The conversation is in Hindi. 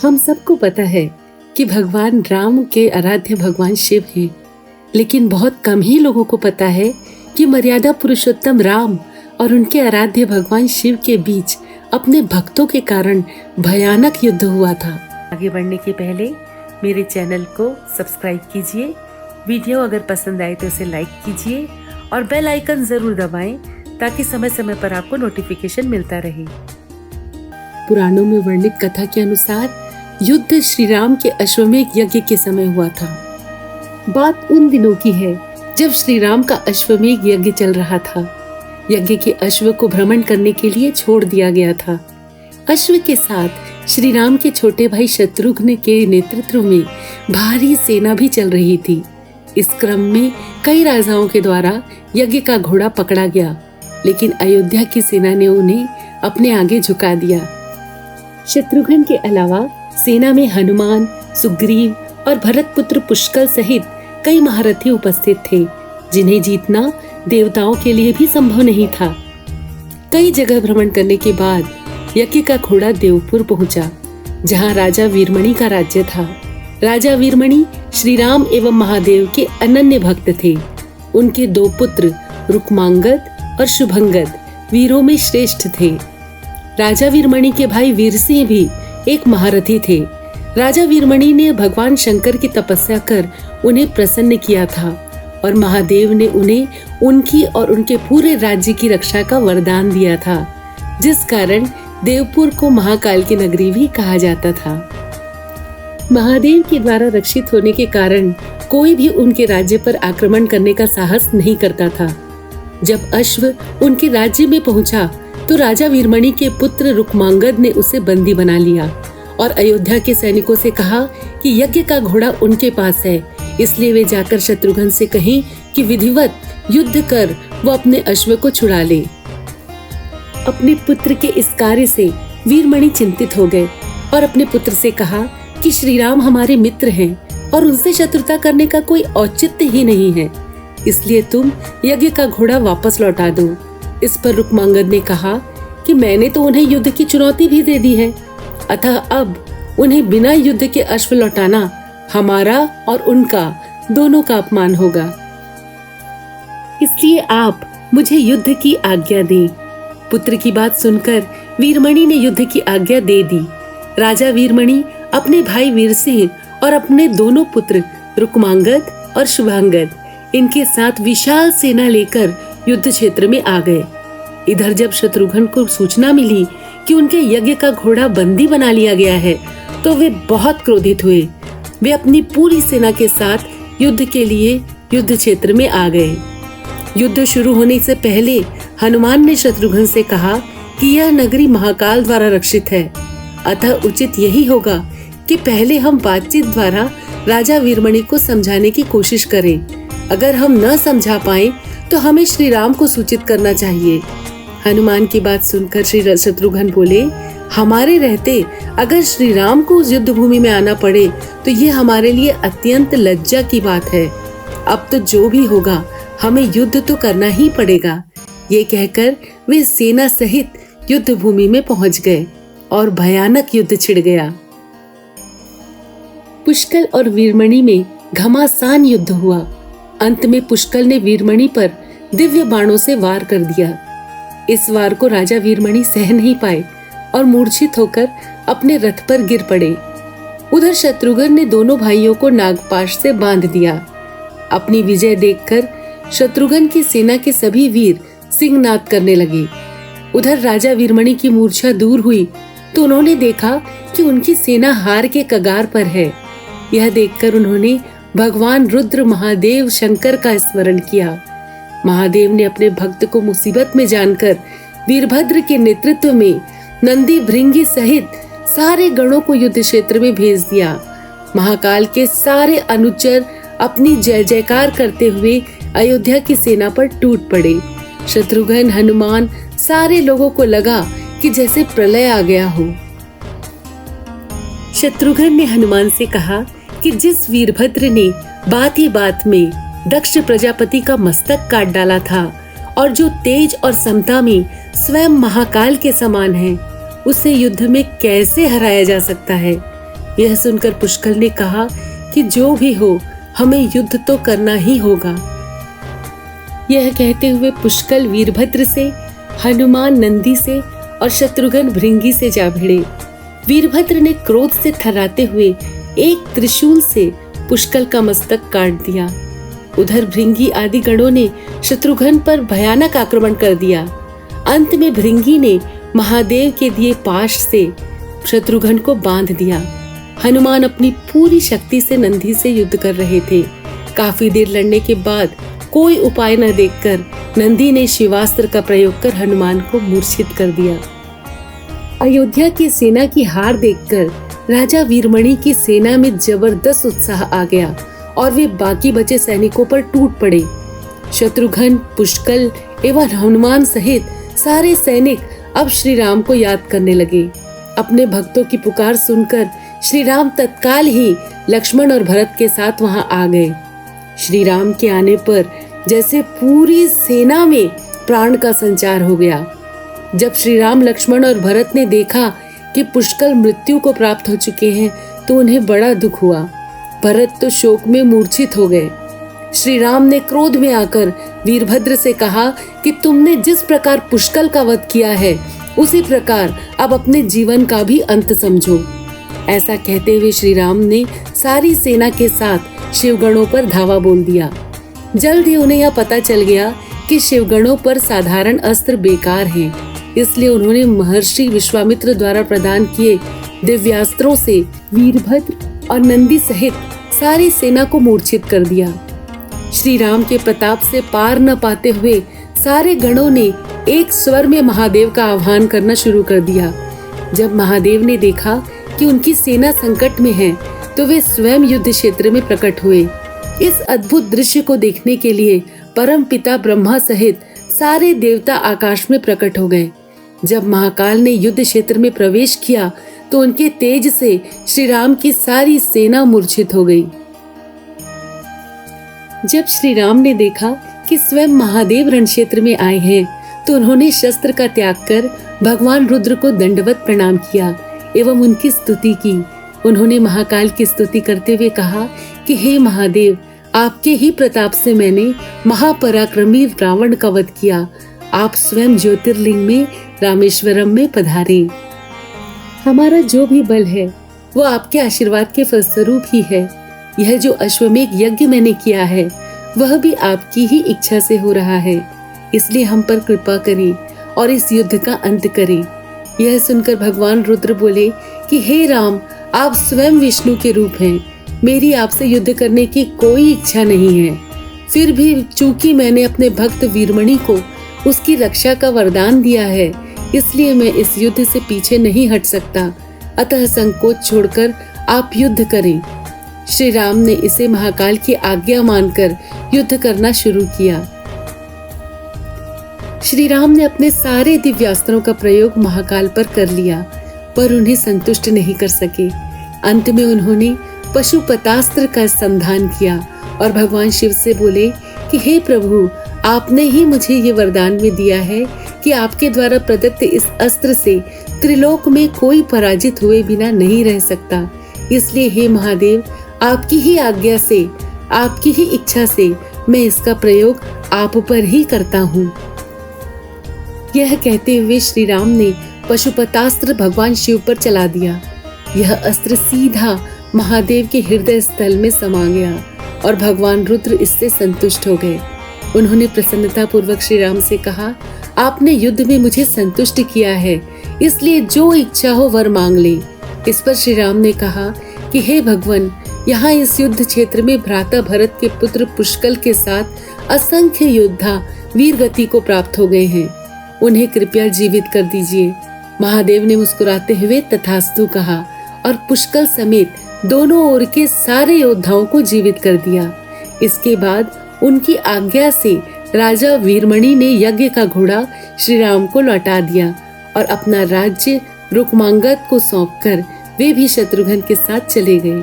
हम सबको पता है कि भगवान राम के आराध्य भगवान शिव हैं, लेकिन बहुत कम ही लोगों को पता है कि मर्यादा पुरुषोत्तम राम और उनके आराध्य भगवान शिव के बीच अपने भक्तों के कारण भयानक युद्ध हुआ था। आगे बढ़ने के पहले मेरे चैनल को सब्सक्राइब कीजिए, वीडियो अगर पसंद आए तो इसे लाइक कीजिए और बेल आइकन जरूर दबाएं ताकि समय समय पर आपको नोटिफिकेशन मिलता रहे। पुराणों में वर्णित कथा के अनुसार युद्ध श्री राम के अश्वमेध यज्ञ के समय हुआ था। बात उन दिनों की है जब श्री राम का अश्वमेध यज्ञ चल रहा था। यज्ञ के अश्व को भ्रमण करने के लिए छोड़ दिया गया था। अश्व के साथ श्री राम के छोटे भाई शत्रुघ्न के नेतृत्व में भारी सेना भी चल रही थी। इस क्रम में कई राजाओं के द्वारा यज्ञ का घोड़ा पकड़ा गया, लेकिन अयोध्या की सेना ने उन्हें अपने आगे झुका दिया। शत्रुघ्न के अलावा सेना में हनुमान, सुग्रीव और भरत पुत्र पुष्कल सहित कई महारथी उपस्थित थे, जिन्हें जीतना देवताओं के लिए भी संभव नहीं था। कई जगह भ्रमण करने के बाद यज्ञ का घोड़ा देवपुर पहुंचा, जहां राजा वीरमणि का राज्य था। राजा वीरमणि श्री राम एवं महादेव के अनन्य भक्त थे। उनके दो पुत्र रुक्मांगद और शुभंगद वीरों में श्रेष्ठ थे। राजा वीरमणि के भाई वीरसिंह भी एक महारथी थे। राजा वीरमणि ने भगवान शंकर की तपस्या कर उन्हें प्रसन्न किया था और महादेव ने उन्हें उनकी और उनके पूरे राज्य की रक्षा का वरदान दिया था, जिस कारण देवपुर को महाकाल की नगरी भी कहा जाता था। महादेव के द्वारा रक्षित होने के कारण कोई भी उनके राज्य पर आक्रमण करने का साहस नहीं करता था। जब अश्व उनके राज्य में पहुंचा तो राजा वीरमणि के पुत्र रुक्मांगद ने उसे बंदी बना लिया और अयोध्या के सैनिकों से कहा कि यज्ञ का घोड़ा उनके पास है, इसलिए वे जाकर शत्रुघ्न से कहें कि विधिवत युद्ध कर वो अपने अश्व को छुड़ा ले। अपने पुत्र के इस कार्य से वीरमणि चिंतित हो गए और अपने पुत्र से कहा कि श्री राम हमारे मित्र हैं और उनसे शत्रुता करने का कोई औचित्य ही नहीं है, इसलिए तुम यज्ञ का घोड़ा वापस लौटा दो। इस पर रुक्मांगद ने कहा कि मैंने तो उन्हें युद्ध की चुनौती भी दे दी है, अतः अब उन्हें बिना युद्ध के अश्व लौटाना हमारा और उनका दोनों का अपमान होगा, इसलिए आप मुझे युद्ध की आज्ञा दें। पुत्र की बात सुनकर वीरमणि ने युद्ध की आज्ञा दे दी। राजा वीरमणि अपने भाई वीरसिंह और अपने दोनों पुत्र रुक्मांगद और शुभांगद इनके साथ विशाल सेना लेकर युद्ध क्षेत्र में आ गए। इधर जब शत्रुघ्न को सूचना मिली कि उनके यज्ञ का घोड़ा बंदी बना लिया गया है, तो वे बहुत क्रोधित हुए। वे अपनी पूरी सेना के साथ युद्ध के लिए युद्ध क्षेत्र में आ गए। युद्ध शुरू होने से पहले हनुमान ने शत्रुघ्न से कहा कि यह नगरी महाकाल द्वारा रक्षित है, अतः उचित यही होगा कि पहले हम बातचीत द्वारा राजा वीरमणि को समझाने की कोशिश करें। अगर हम न समझा पाए तो हमें श्री राम को सूचित करना चाहिए। हनुमान की बात सुनकर श्री शत्रुघ्न बोले, हमारे रहते अगर श्री राम को युद्ध भूमि में आना पड़े तो ये हमारे लिए अत्यंत लज्जा की बात है। अब तो जो भी होगा हमें युद्ध तो करना ही पड़ेगा। ये कहकर वे सेना सहित युद्ध भूमि में पहुंच गए और भयानक युद्ध छिड़ गया। पुष्कल और वीरमणि में घमासान युद्ध हुआ। अंत में पुष्कल ने वीरमणि पर दिव्य बाणों से वार कर दिया। इस वार को राजा वीरमणि सह नहीं पाए और मूर्छित होकर अपने रथ पर गिर पड़े। उधर शत्रुघ्न ने दोनों भाइयों को नागपाश से बांध दिया। अपनी विजय देखकर शत्रुघ्न की सेना के सभी वीर सिंहनाद करने लगे। उधर राजा वीरमणि की मूर्छा दूर हुई तो उन्होंने देखा कि उनकी सेना हार के कगार पर है। यह देखकर उन्होंने भगवान रुद्र महादेव शंकर का स्मरण किया। महादेव ने अपने भक्त को मुसीबत में जानकर वीरभद्र के नेतृत्व में नंदी भृंगी सहित सारे गणों को युद्ध क्षेत्र में भेज दिया। महाकाल के सारे अनुचर अपनी जय जयकार करते हुए अयोध्या की सेना पर टूट पड़े। शत्रुघ्न, हनुमान, सारे लोगों को लगा कि जैसे प्रलय आ गया हो। शत्रुघ्न ने हनुमान से कहा कि जिस वीरभद्र ने बात ही बात में दक्ष प्रजापति का मस्तक काट डाला था और जो तेज और समता में स्वयं महाकाल के समान है, उसे युद्ध में कैसे हराया जा सकता है। यह सुनकर पुष्कल ने कहा कि जो भी हो हमें युद्ध तो करना ही होगा। यह कहते हुए पुष्कल वीरभद्र से, हनुमान नंदी से और शत्रुघ्न भृंगी से जा भिड़े। वीरभद्र ने क्रोध से थर्राते हुए एक त्रिशूल से पुष्कल का मस्तक काट दिया। उधर भृंगी आदि गणों ने शत्रुघ्न पर भयानक आक्रमण कर दिया। अंत में भृंगी ने महादेव के दिए पाश से शत्रुघ्न को बांध दिया। हनुमान अपनी पूरी शक्ति से नंदी से युद्ध कर रहे थे। काफी देर लड़ने के बाद कोई उपाय न देखकर नंदी ने शिवास्त्र का प्रयोग कर हनुमान को मूर्छित कर दिया। अयोध्या की सेना की हार देखकर राजा वीरमणि की सेना में जबरदस्त उत्साह आ गया और वे बाकी बचे सैनिकों पर टूट पड़े। शत्रुघ्न, पुष्कल एवं हनुमान सहित सारे सैनिक अब श्री राम को याद करने लगे। अपने भक्तों की पुकार सुनकर श्री राम तत्काल ही लक्ष्मण और भरत के साथ वहां आ गए। श्री राम के आने पर जैसे पूरी सेना में प्राण का संचार हो गया। जब श्री राम, लक्ष्मण और भरत ने देखा कि पुष्कल मृत्यु को प्राप्त हो चुके हैं तो उन्हें बड़ा दुख हुआ। भरत तो शोक में मूर्छित हो गए। श्री राम ने क्रोध में आकर वीरभद्र से कहा कि तुमने जिस प्रकार पुष्कल का वध किया है उसी प्रकार अब अपने जीवन का भी अंत समझो। ऐसा कहते हुए श्री राम ने सारी सेना के साथ शिवगणों पर धावा बोल दिया। जल्द ही उन्हें यह पता चल गया कि शिवगणों पर साधारण अस्त्र बेकार हैं, इसलिए उन्होंने महर्षि विश्वामित्र द्वारा प्रदान किए दिव्यास्त्रों से वीरभद्र और नंदी सहित सारी सेना को मूर्छित कर दिया। श्री राम के प्रताप से पार न पाते हुए सारे गणों ने एक स्वर में महादेव का आह्वान करना शुरू कर दिया। जब महादेव ने देखा कि उनकी सेना संकट में है तो वे स्वयं युद्ध क्षेत्र में प्रकट हुए। इस अद्भुत दृश्य को देखने के लिए परम पिता ब्रह्मा सहित सारे देवता आकाश में प्रकट हो गए। जब महाकाल ने युद्ध क्षेत्र में प्रवेश किया तो उनके तेज से श्री राम की सारी सेना मूर्छित हो गई। जब श्री राम ने देखा कि स्वयं महादेव रण क्षेत्र में आए हैं तो उन्होंने शस्त्र का त्याग कर भगवान रुद्र को दंडवत प्रणाम किया एवं उनकी स्तुति की। उन्होंने महाकाल की स्तुति करते हुए कहा कि हे महादेव, आपके ही प्रताप से मैंने महापराक्रमी रावण का वध किया। आप स्वयं ज्योतिर्लिंग में रामेश्वरम में पधारे। हमारा जो भी बल है वो आपके आशीर्वाद के फलस्वरूप ही है। यह जो अश्वमेघ यज्ञ मैंने किया है वह भी आपकी ही इच्छा से हो रहा है, इसलिए हम पर कृपा करें और इस युद्ध का अंत करें। यह सुनकर भगवान रुद्र बोले कि हे राम, आप स्वयं विष्णु के रूप हैं। मेरी आपसे युद्ध करने की कोई इच्छा नहीं है। फिर भी चूंकि मैंने अपने भक्त वीरमणि को उसकी रक्षा का वरदान दिया है, इसलिए मैं इस युद्ध से पीछे नहीं हट सकता। अतः संकोच छोड़कर आप युद्ध करें। श्री राम ने इसे महाकाल की आज्ञा मानकर युद्ध करना शुरू किया। श्री राम ने अपने सारे दिव्यास्त्रों का प्रयोग महाकाल पर कर लिया, पर उन्हें संतुष्ट नहीं कर सके। अंत में उन्होंने पशुपतास्त्र का संधान किया और भगवान शिव से बोले कि हे प्रभु, आपने ही मुझे ये वरदान में दिया है कि आपके द्वारा प्रदत्त इस अस्त्र से त्रिलोक में कोई पराजित हुए बिना नहीं रह सकता। इसलिए हे महादेव, आपकी ही आज्ञा से, आपकी ही इच्छा से मैं इसका प्रयोग आप पर ही करता हूँ। यह कहते हुए श्री राम ने पशुपतास्त्र भगवान शिव पर चला दिया। यह अस्त्र सीधा महादेव के हृदय स्थल में समा गया और भगवान रुद्र इससे संतुष्ट हो गए। उन्होंने प्रसन्नता पूर्वक श्री राम से कहा, आपने युद्ध में मुझे संतुष्ट किया है, इसलिए जो इच्छा हो वर मांग ले। इस पर श्री राम ने कहा कि हे भगवान, यहाँ इस युद्ध क्षेत्र में भ्राता भरत के पुत्र पुष्कल के साथ असंख्य योद्धा वीर गति को प्राप्त हो गए हैं, उन्हें कृपया जीवित कर दीजिए। महादेव ने मुस्कुराते हुए तथास्तु कहा और पुष्कल समेत दोनों ओर के सारे योद्धाओं को जीवित कर दिया। इसके बाद उनकी आज्ञा से राजा वीरमणि ने यज्ञ का घोड़ा श्री राम को लौटा दिया और अपना राज्य रुक्मांगद को सौंपकर वे भी शत्रुघ्न के साथ चले गए।